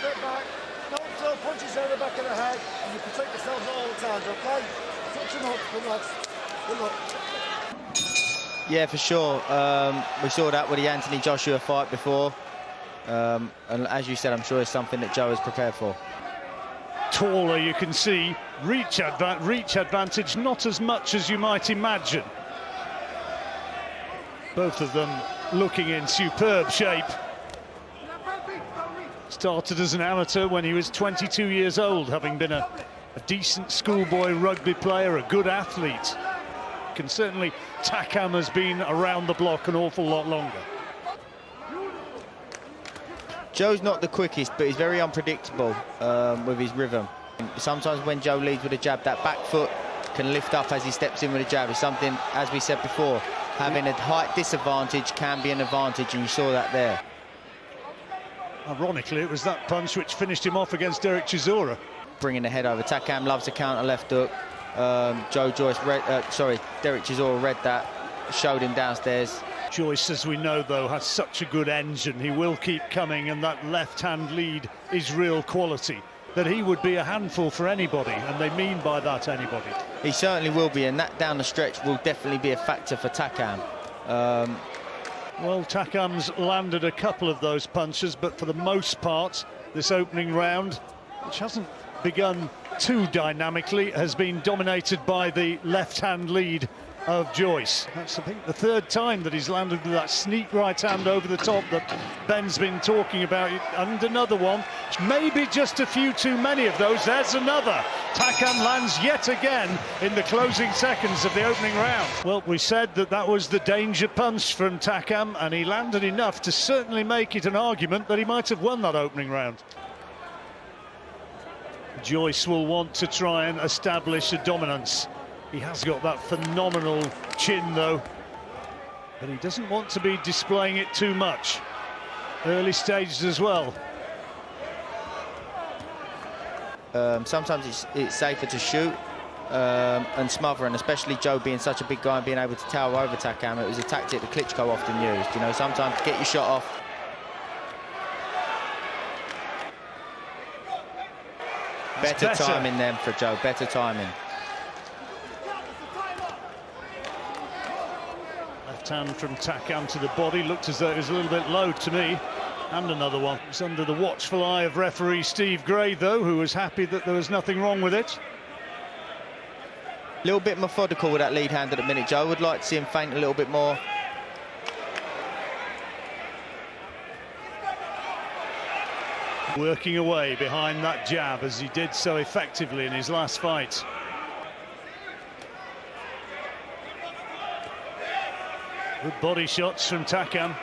step back. Don't throw punches down the back of the head, and you protect yourselves at all times, okay? Touch them up, good lads. Good luck. Yeah, for sure. We saw that with the Anthony Joshua fight before. And as you said, I'm sure it's something that Joe is prepared for. Taller, you can see. Reach advantage, not as much as you might imagine. Both of them looking in superb shape. Started as an amateur when he was 22 years old, having been a decent schoolboy rugby player, a good athlete. And certainly Takam has been around the block an awful lot longer. Joe's not the quickest, but he's very unpredictable with his rhythm. Sometimes when Joe leads with a jab, that back foot can lift up as he steps in with a jab. It's something, as we said before, having a height disadvantage can be an advantage, and you saw that there. Ironically, it was that punch which finished him off against Derek Chisora. Bringing the head over. Takam loves a counter left hook. Derek Chisora read that, showed him downstairs. Joyce, as we know, though, has such a good engine. He will keep coming, and that left-hand lead is real quality. That he would be a handful for anybody, and they mean by that anybody. He certainly will be, and that down the stretch will definitely be a factor for Takam. Well, Takam's landed a couple of those punches, but for the most part, this opening round, which hasn't begun too dynamically, has been dominated by the left-hand lead of Joyce. That's, I think, the third time that he's landed with that sneak right hand over the top that Ben's been talking about. And another one, maybe just a few too many of those. There's another. Takam lands yet again in the closing seconds of the opening round. Well, we said that that was the danger punch from Takam, and he landed enough to certainly make it an argument that he might have won that opening round. Joyce will want to try and establish a dominance. He has got that phenomenal chin, though, but he doesn't want to be displaying it too much. Early stages as well. Sometimes it's safer to shoot and smother, and especially Joe being such a big guy and being able to tower over Takam. It was a tactic that Klitschko often used. You know, sometimes get your shot off. Better timing then for Joe, better timing. Left hand from Takam to the body, looked as though it was a little bit low to me. And another one. It's under the watchful eye of referee Steve Gray, though, who was happy that there was nothing wrong with it. A little bit methodical with that lead hand at the minute, Joe. Would like to see him feint a little bit more. Working away behind that jab, as he did so effectively in his last fight. Good body shots from Takam.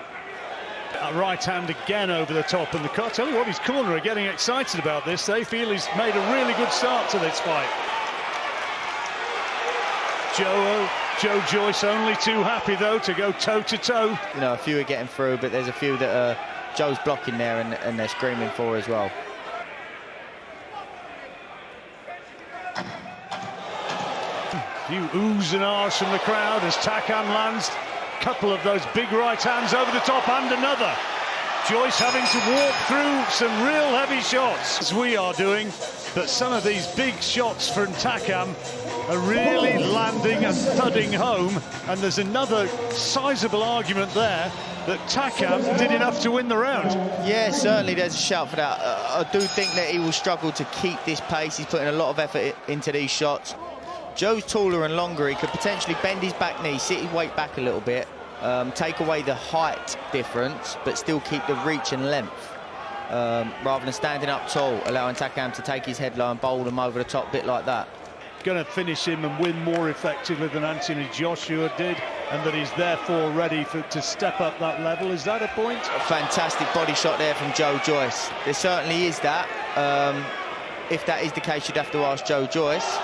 That right hand again over the top, and I tell you what, his corner are getting excited about this. They feel he's made a really good start to this fight. Joe Joyce only too happy, though, to go toe-to-toe. You know, a few are getting through, but there's a few that Joe's blocking there and they're screaming for as well. A few oohs and ahs from the crowd as Takam lands a couple of those big right hands over the top, and another. Joyce having to walk through some real heavy shots, as we are doing, but some of these big shots from Takam are really landing and thudding home, and there's another sizable argument there that Takam did enough to win the round. Yeah, certainly there's a shout for that. I do think that he will struggle to keep this pace. He's putting a lot of effort into these shots. Joe's taller and longer. He could potentially bend his back knee, sit his weight back a little bit, take away the height difference, but still keep the reach and length. Rather than standing up tall, allowing Takam to take his head low and bowl him over the top, bit like that. Going to finish him and win more effectively than Anthony Joshua did, and that he's therefore ready to step up that level. Is that a point? A fantastic body shot there from Joe Joyce. There certainly is that. If that is the case, you'd have to ask Joe Joyce.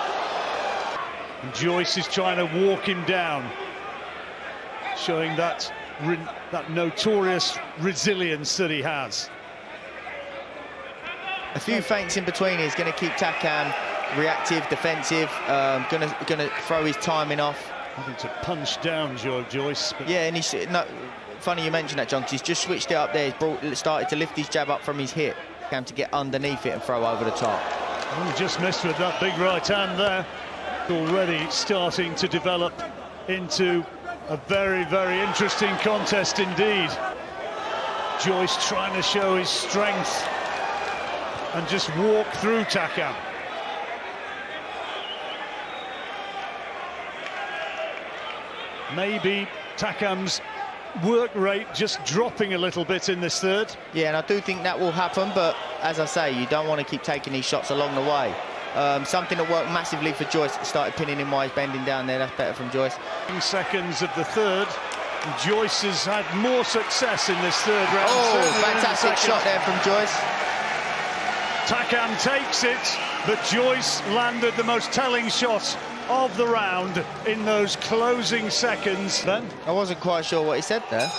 And Joyce is trying to walk him down, showing that notorious resilience that he has. A few feints in between. He's going to keep Takam reactive, defensive, gonna throw his timing off. Having to punch down Joyce. But yeah, and funny you mentioned that, John, 'cause he's just switched it up there. He's started to lift his jab up from his hip. to get underneath it and throw over the top. Oh, just missed with that big right hand there. Already starting to develop into a very, very interesting contest indeed. Joyce trying to show his strength and just walk through Takam. Maybe Takam's work rate just dropping a little bit in this third. Yeah, and I do think that will happen, but as I say, you don't want to keep taking these shots along the way. Something that worked massively for Joyce, started pinning him while he's bending down there. That's better from Joyce. In seconds of the third, Joyce has had more success in this third round. Oh, fantastic shot there from Joyce. Takam takes it, but Joyce landed the most telling shot of the round in those closing seconds. Then I wasn't quite sure what he said there.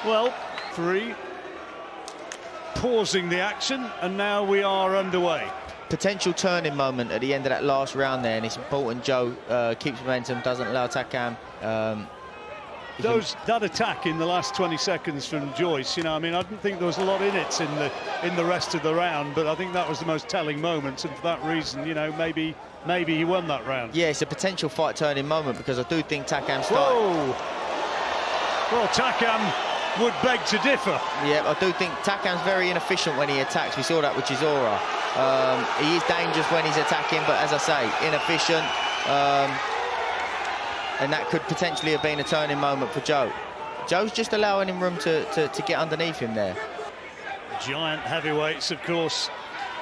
Well, three. Pausing the action, and now we are underway. Potential turning moment at the end of that last round there, and it's important Joe keeps momentum, doesn't allow Takam. That attack in the last 20 seconds from Joyce, you know, I mean, I didn't think there was a lot in it in the rest of the round, but I think that was the most telling moment, and for that reason, you know, maybe he won that round. Yeah, it's a potential fight turning moment, because I do think Takam started. Whoa! Well, Takam would beg to differ. Yeah, I do think Takam's very inefficient when he attacks. We saw that with Chisora. He is dangerous when he's attacking, but as I say, inefficient. And that could potentially have been a turning moment for Joe. Joe's just allowing him room to get underneath him there. Giant heavyweights, of course.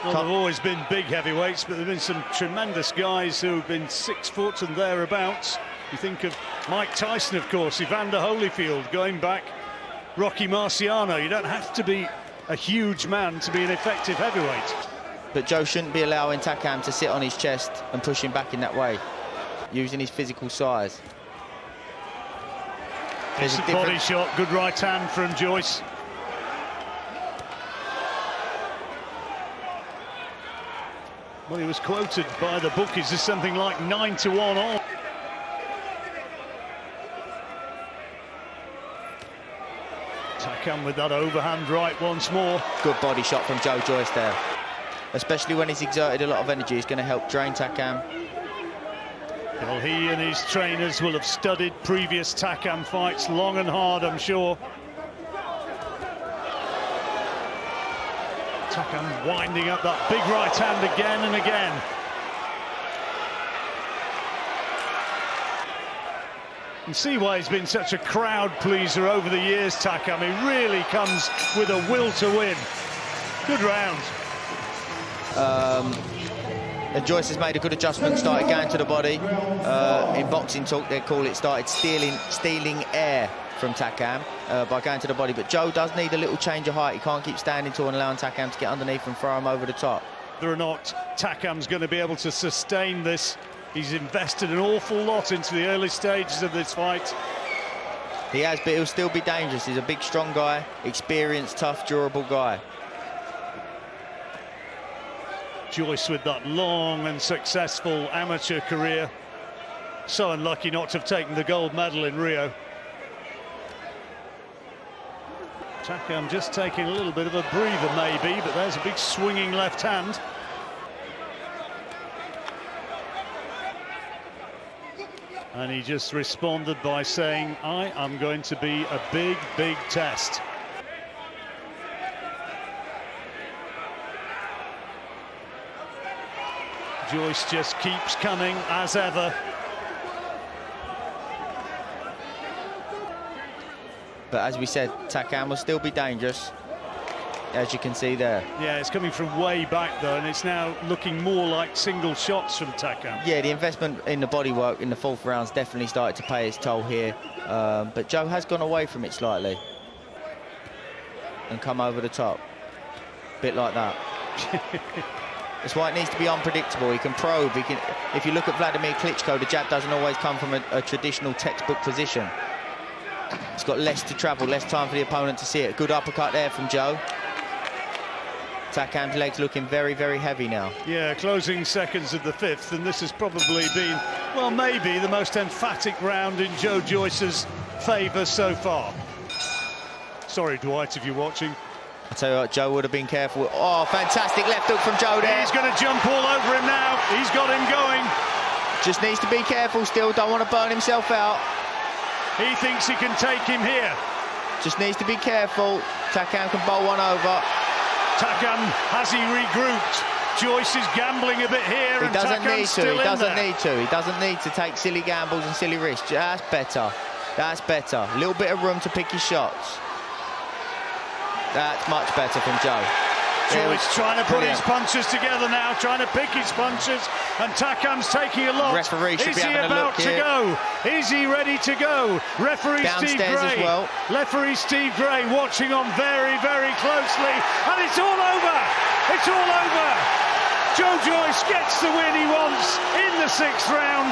Well, they've always been big heavyweights, but there have been some tremendous guys who've been 6 foot and thereabouts. You think of Mike Tyson, of course, Evander Holyfield, going back, Rocky Marciano. You don't have to be a huge man to be an effective heavyweight. But Joe shouldn't be allowing Takam to sit on his chest and push him back in that way, using his physical size. It's a body shot, good right hand from Joyce. Well, he was quoted by the bookies as something like 9-1 on. Takam with that overhand right once more. Good body shot from Joe Joyce there. Especially when he's exerted a lot of energy, it's going to help drain Takam. Well, he and his trainers will have studied previous Takam fights long and hard, I'm sure. Takam winding up that big right hand again and again. You can see why he's been such a crowd pleaser over the years, Takam. He really comes with a will to win. Good round. And Joyce has made a good adjustment, started going to the body. In boxing talk, they call it started stealing air from Takam by going to the body. But Joe does need a little change of height. He can't keep standing tall and allowing Takam to get underneath and throw him over the top. Whether or not Takam's going to be able to sustain this, he's invested an awful lot into the early stages of this fight. He has, but he'll still be dangerous. He's a big, strong guy, experienced, tough, durable guy. Joyce with that long and successful amateur career. So unlucky not to have taken the gold medal in Rio. Takam just taking a little bit of a breather maybe, but there's a big swinging left hand. And he just responded by saying, I am going to be a big, big test. Joyce just keeps coming as ever. But as we said, Takam will still be dangerous, as you can see there. Yeah, it's coming from way back though, and it's now looking more like single shots from Takam. Yeah, the investment in the bodywork in the fourth round's definitely started to pay its toll here. But Joe has gone away from it slightly and come over the top. Bit like that. That's why it needs to be unpredictable. He can probe. He can. If you look at Vladimir Klitschko, the jab doesn't always come from a traditional textbook position. He's got less to travel, less time for the opponent to see it. Good uppercut there from Joe. Takam's legs looking very, very heavy now. Yeah, closing seconds of the fifth, and this has probably been, well, maybe the most emphatic round in Joe Joyce's favour so far. Sorry, Dwight, if you're watching. I tell you what, Joe would have been careful. Oh, fantastic left hook from Joe there. He's going to jump all over him now. He's got him going. Just needs to be careful still, don't want to burn himself out. He thinks he can take him here. Just needs to be careful. Takam can bowl one over. Takam, has he regrouped? Joyce is gambling a bit here. He doesn't need to. He doesn't need to. He doesn't need to take silly gambles and silly risks. That's better. That's better. A little bit of room to pick his shots. That's much better from Joe. Joyce trying to put his punches together now, trying to pick his punches, and Takam's taking a lot. Referee should Is be he having a about look to here. go? Is he ready to go? Referee Downstairs Steve Gray. as well. Referee Steve Gray watching on very, very closely, and it's all over. It's all over. Joe Joyce gets the win he wants in the 6th round,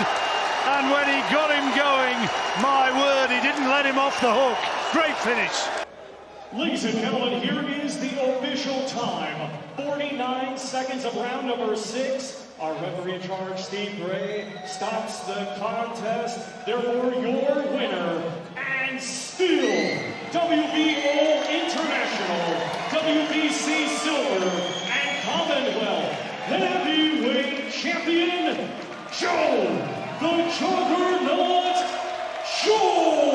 and when he got him going, my word, he didn't let him off the hook. Great finish. Ladies and gentlemen, here is the official time. 49 seconds of round number 6. Our referee in charge, Steve Gray, stops the contest. Therefore, your winner, and still WBO International, WBC Silver, and Commonwealth Heavyweight Champion, Joe the Juggernaut Joyce.